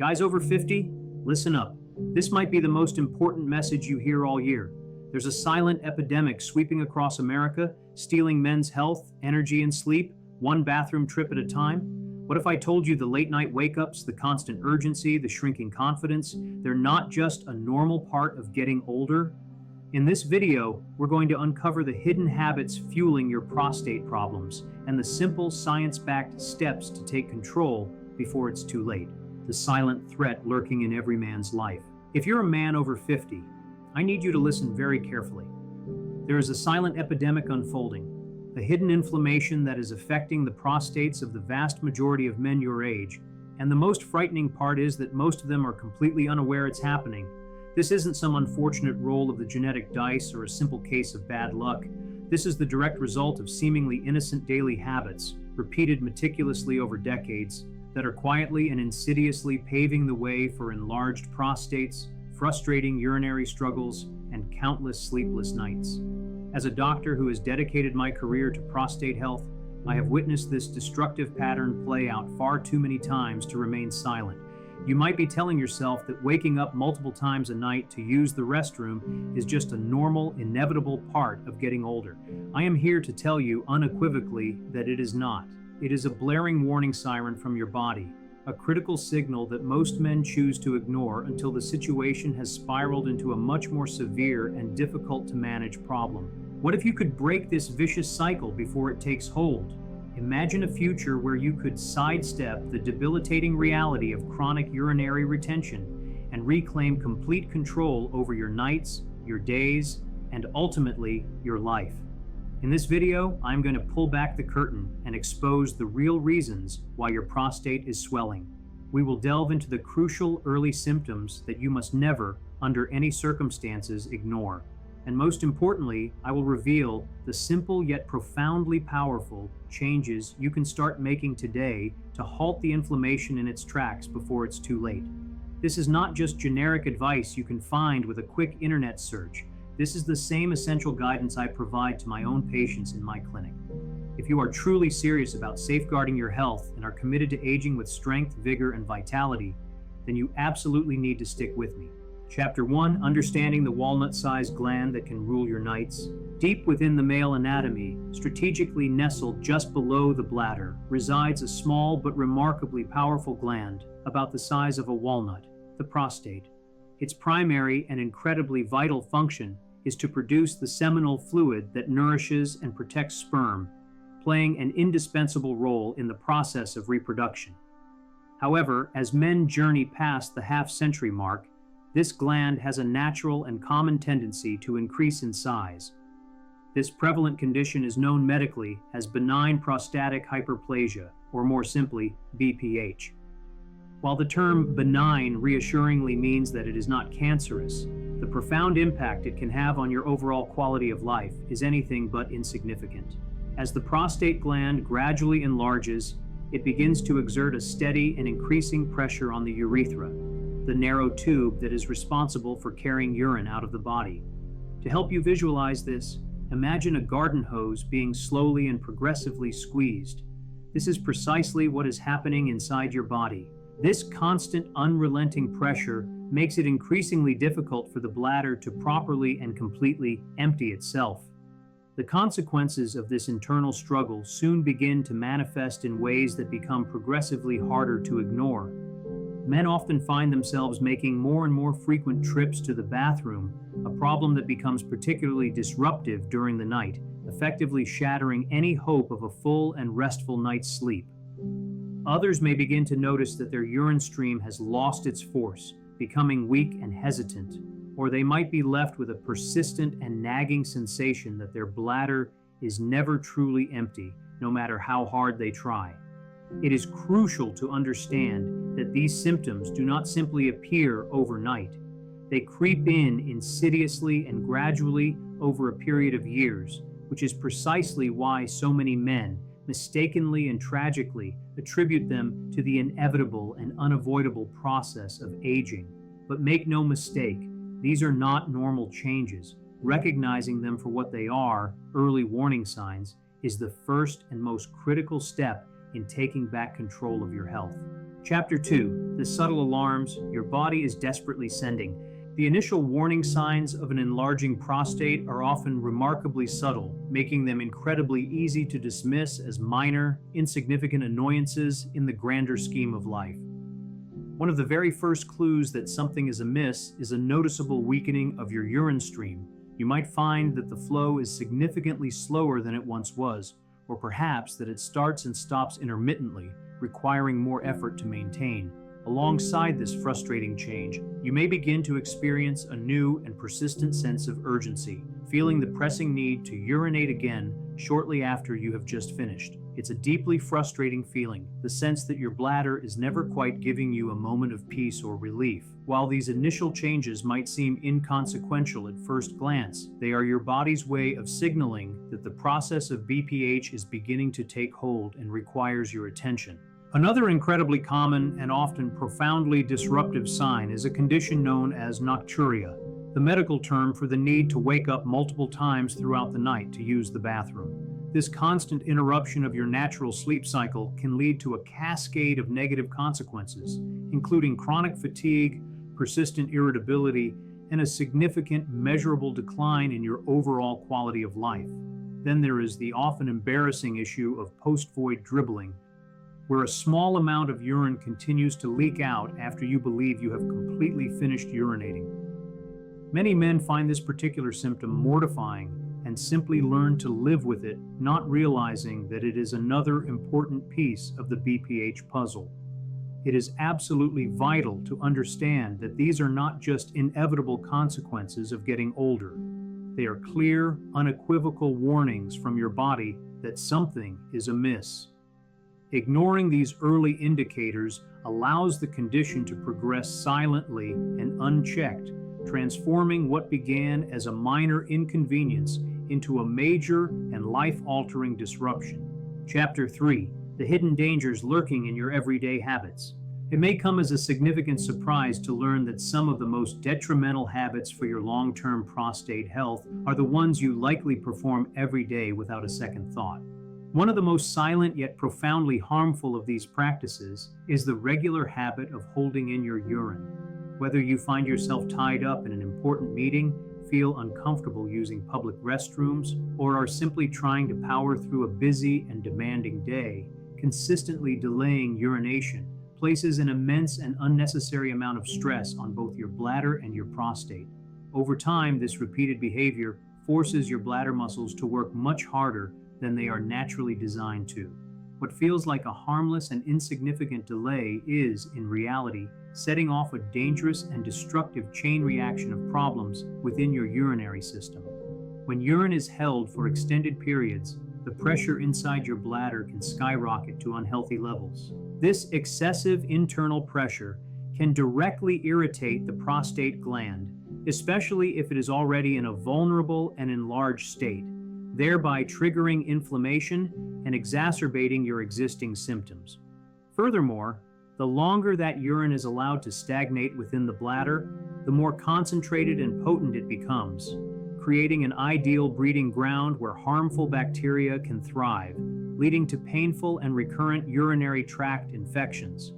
Guys over 50, listen up. This might be the most important message you hear all year. There's a silent epidemic sweeping across America, stealing men's health, energy, and sleep, one bathroom trip at a time. What if I told you the late night wake-ups, the constant urgency, the shrinking confidence, they're not just a normal part of getting older? In this video, we're going to uncover the hidden habits fueling your prostate problems and the simple science-backed steps to take control before it's too late. The silent threat lurking in every man's life. If you're a man over 50, I need you to listen very carefully. There is a silent epidemic unfolding, a hidden inflammation that is affecting the prostates of the vast majority of men your age, and the most frightening part is that most of them are completely unaware it's happening. This isn't some unfortunate roll of the genetic dice or a simple case of bad luck. This is the direct result of seemingly innocent daily habits, repeated meticulously over decades, that are quietly and insidiously paving the way for enlarged prostates, frustrating urinary struggles, and countless sleepless nights. As a doctor who has dedicated my career to prostate health, I have witnessed this destructive pattern play out far too many times to remain silent. You might be telling yourself that waking up multiple times a night to use the restroom is just a normal, inevitable part of getting older. I am here to tell you unequivocally that it is not. It is a blaring warning siren from your body, a critical signal that most men choose to ignore until the situation has spiraled into a much more severe and difficult to manage problem. What if you could break this vicious cycle before it takes hold? Imagine a future where you could sidestep the debilitating reality of chronic urinary retention and reclaim complete control over your nights, your days, and ultimately your life. In this video, I'm going to pull back the curtain and expose the real reasons why your prostate is swelling. We will delve into the crucial early symptoms that you must never, under any circumstances, ignore. And most importantly, I will reveal the simple yet profoundly powerful changes you can start making today to halt the inflammation in its tracks before it's too late. This is not just generic advice you can find with a quick internet search. This is the same essential guidance I provide to my own patients in my clinic. If you are truly serious about safeguarding your health and are committed to aging with strength, vigor, and vitality, then you absolutely need to stick with me. Chapter 1, Understanding the Walnut-Sized Gland That Can Rule Your Nights. Deep within the male anatomy, strategically nestled just below the bladder, resides a small but remarkably powerful gland about the size of a walnut, the prostate. Its primary and incredibly vital function is to produce the seminal fluid that nourishes and protects sperm, playing an indispensable role in the process of reproduction. However, as men journey past the half-century mark, this gland has a natural and common tendency to increase in size. This prevalent condition is known medically as benign prostatic hyperplasia, or more simply, BPH. While the term benign reassuringly means that it is not cancerous, the profound impact it can have on your overall quality of life is anything but insignificant. As the prostate gland gradually enlarges, it begins to exert a steady and increasing pressure on the urethra, the narrow tube that is responsible for carrying urine out of the body. To help you visualize this, imagine a garden hose being slowly and progressively squeezed. This is precisely what is happening inside your body. This constant, unrelenting pressure makes it increasingly difficult for the bladder to properly and completely empty itself. The consequences of this internal struggle soon begin to manifest in ways that become progressively harder to ignore. Men often find themselves making more and more frequent trips to the bathroom, a problem that becomes particularly disruptive during the night, effectively shattering any hope of a full and restful night's sleep. Others may begin to notice that their urine stream has lost its force, becoming weak and hesitant, or they might be left with a persistent and nagging sensation that their bladder is never truly empty, no matter how hard they try. It is crucial to understand that these symptoms do not simply appear overnight. They creep in insidiously and gradually over a period of years, which is precisely why so many men, mistakenly and tragically, attribute them to the inevitable and unavoidable process of aging. But make no mistake, these are not normal changes. Recognizing them for what they are, early warning signs, is the first and most critical step in taking back control of your health. Chapter 2: The Subtle Alarms Your Body is Desperately Sending. The initial warning signs of an enlarging prostate are often remarkably subtle, making them incredibly easy to dismiss as minor, insignificant annoyances in the grander scheme of life. One of the very first clues that something is amiss is a noticeable weakening of your urine stream. You might find that the flow is significantly slower than it once was, or perhaps that it starts and stops intermittently, requiring more effort to maintain. Alongside this frustrating change, you may begin to experience a new and persistent sense of urgency, feeling the pressing need to urinate again shortly after you have just finished. It's a deeply frustrating feeling, the sense that your bladder is never quite giving you a moment of peace or relief. While these initial changes might seem inconsequential at first glance, they are your body's way of signaling that the process of BPH is beginning to take hold and requires your attention. Another incredibly common and often profoundly disruptive sign is a condition known as nocturia, the medical term for the need to wake up multiple times throughout the night to use the bathroom. This constant interruption of your natural sleep cycle can lead to a cascade of negative consequences, including chronic fatigue, persistent irritability, and a significant measurable decline in your overall quality of life. Then there is the often embarrassing issue of post-void dribbling, where a small amount of urine continues to leak out after you believe you have completely finished urinating. Many men find this particular symptom mortifying and simply learn to live with it, not realizing that it is another important piece of the BPH puzzle. It is absolutely vital to understand that these are not just inevitable consequences of getting older. They are clear, unequivocal warnings from your body that something is amiss. Ignoring these early indicators allows the condition to progress silently and unchecked, transforming what began as a minor inconvenience into a major and life-altering disruption. Chapter 3: The Hidden Dangers Lurking in Your Everyday Habits. It may come as a significant surprise to learn that some of the most detrimental habits for your long-term prostate health are the ones you likely perform every day without a second thought. One of the most silent yet profoundly harmful of these practices is the regular habit of holding in your urine. Whether you find yourself tied up in an important meeting, feel uncomfortable using public restrooms, or are simply trying to power through a busy and demanding day, consistently delaying urination places an immense and unnecessary amount of stress on both your bladder and your prostate. Over time, this repeated behavior forces your bladder muscles to work much harder than they are naturally designed to. What feels like a harmless and insignificant delay is, in reality, setting off a dangerous and destructive chain reaction of problems within your urinary system. When urine is held for extended periods, the pressure inside your bladder can skyrocket to unhealthy levels. This excessive internal pressure can directly irritate the prostate gland, especially if it is already in a vulnerable and enlarged state, thereby triggering inflammation and exacerbating your existing symptoms. Furthermore, the longer that urine is allowed to stagnate within the bladder, the more concentrated and potent it becomes, creating an ideal breeding ground where harmful bacteria can thrive, leading to painful and recurrent urinary tract infections.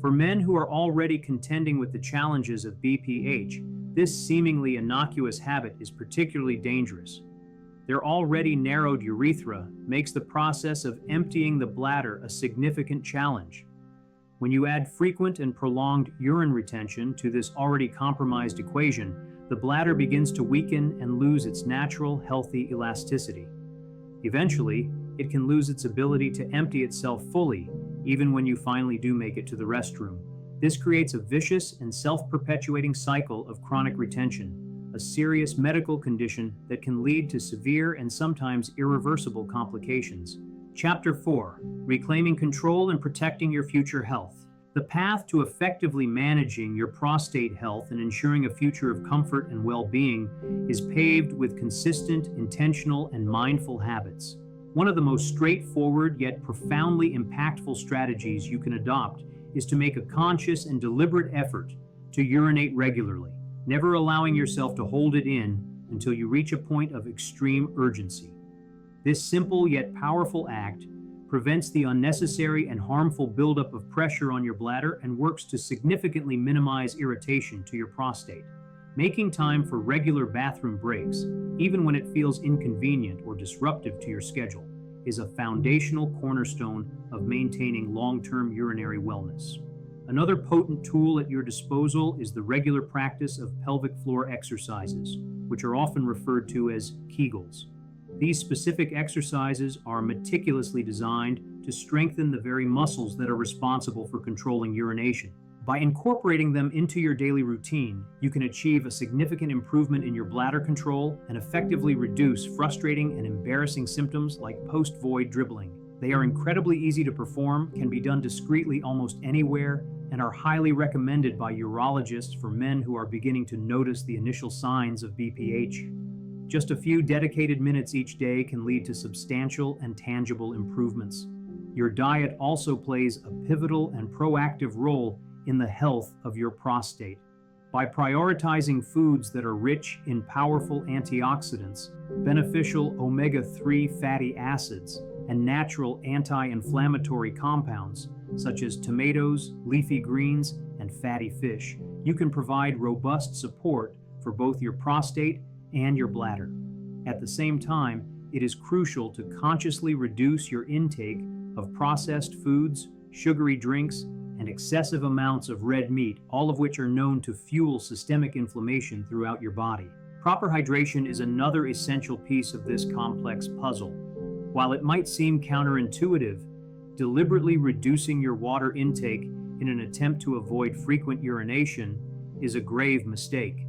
For men who are already contending with the challenges of BPH, this seemingly innocuous habit is particularly dangerous. Their already narrowed urethra makes the process of emptying the bladder a significant challenge. When you add frequent and prolonged urine retention to this already compromised equation, the bladder begins to weaken and lose its natural, healthy elasticity. Eventually, it can lose its ability to empty itself fully, even when you finally do make it to the restroom. This creates a vicious and self-perpetuating cycle of chronic retention, a serious medical condition that can lead to severe and sometimes irreversible complications. Chapter 4: Reclaiming Control and Protecting Your Future Health. The path to effectively managing your prostate health and ensuring a future of comfort and well-being is paved with consistent, intentional, and mindful habits. One of the most straightforward yet profoundly impactful strategies you can adopt is to make a conscious and deliberate effort to urinate regularly, never allowing yourself to hold it in until you reach a point of extreme urgency. This simple yet powerful act prevents the unnecessary and harmful buildup of pressure on your bladder, and works to significantly minimize irritation to your prostate. Making time for regular bathroom breaks, even when it feels inconvenient or disruptive to your schedule, is a foundational cornerstone of maintaining long-term urinary wellness. Another potent tool at your disposal is the regular practice of pelvic floor exercises, which are often referred to as Kegels. These specific exercises are meticulously designed to strengthen the very muscles that are responsible for controlling urination. By incorporating them into your daily routine, you can achieve a significant improvement in your bladder control and effectively reduce frustrating and embarrassing symptoms like post-void dribbling. They are incredibly easy to perform, can be done discreetly almost anywhere, and are highly recommended by urologists for men who are beginning to notice the initial signs of BPH. Just a few dedicated minutes each day can lead to substantial and tangible improvements. Your diet also plays a pivotal and proactive role in the health of your prostate. By prioritizing foods that are rich in powerful antioxidants, beneficial omega-3 fatty acids, and natural anti-inflammatory compounds, such as tomatoes, leafy greens, and fatty fish, you can provide robust support for both your prostate and your bladder. At the same time, it is crucial to consciously reduce your intake of processed foods, sugary drinks, and excessive amounts of red meat, all of which are known to fuel systemic inflammation throughout your body. Proper hydration is another essential piece of this complex puzzle. While it might seem counterintuitive, deliberately reducing your water intake in an attempt to avoid frequent urination is a grave mistake.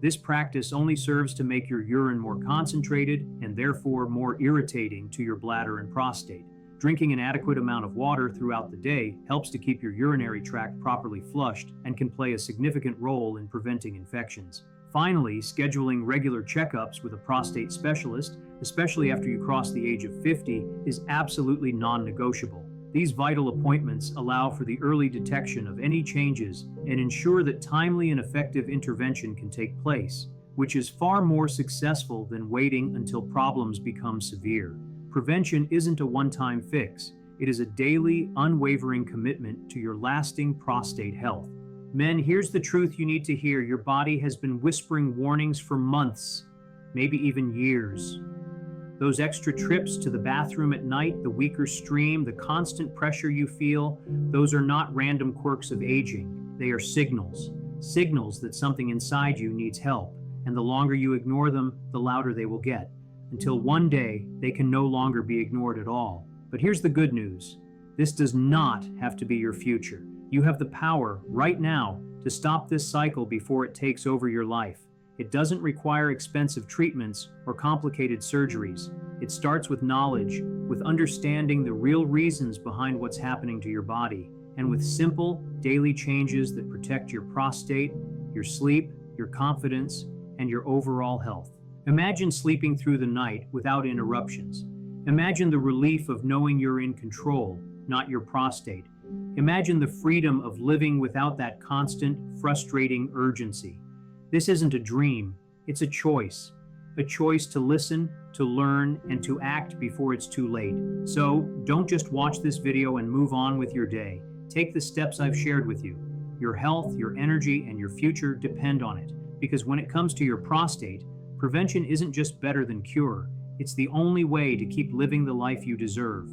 This practice only serves to make your urine more concentrated and therefore more irritating to your bladder and prostate. Drinking an adequate amount of water throughout the day helps to keep your urinary tract properly flushed and can play a significant role in preventing infections. Finally, scheduling regular checkups with a prostate specialist, especially after you cross the age of 50, is absolutely non-negotiable. These vital appointments allow for the early detection of any changes and ensure that timely and effective intervention can take place, which is far more successful than waiting until problems become severe. Prevention isn't a one-time fix. It is a daily, unwavering commitment to your lasting prostate health. Men, here's the truth you need to hear. Your body has been whispering warnings for months, maybe even years. Those extra trips to the bathroom at night, the weaker stream, the constant pressure you feel, those are not random quirks of aging. They are signals that something inside you needs help, and the longer you ignore them, the louder they will get, until one day they can no longer be ignored at all. But here's the good news. This does not have to be your future. You have the power right now to stop this cycle before it takes over your life. It doesn't require expensive treatments or complicated surgeries. It starts with knowledge, with understanding the real reasons behind what's happening to your body, and with simple, daily changes that protect your prostate, your sleep, your confidence, and your overall health. Imagine sleeping through the night without interruptions. Imagine the relief of knowing you're in control, not your prostate. Imagine the freedom of living without that constant, frustrating urgency. This isn't a dream, it's a choice to listen, to learn, and to act before it's too late. So, don't just watch this video and move on with your day. Take the steps I've shared with you. Your health, your energy, and your future depend on it. Because when it comes to your prostate, prevention isn't just better than cure, it's the only way to keep living the life you deserve.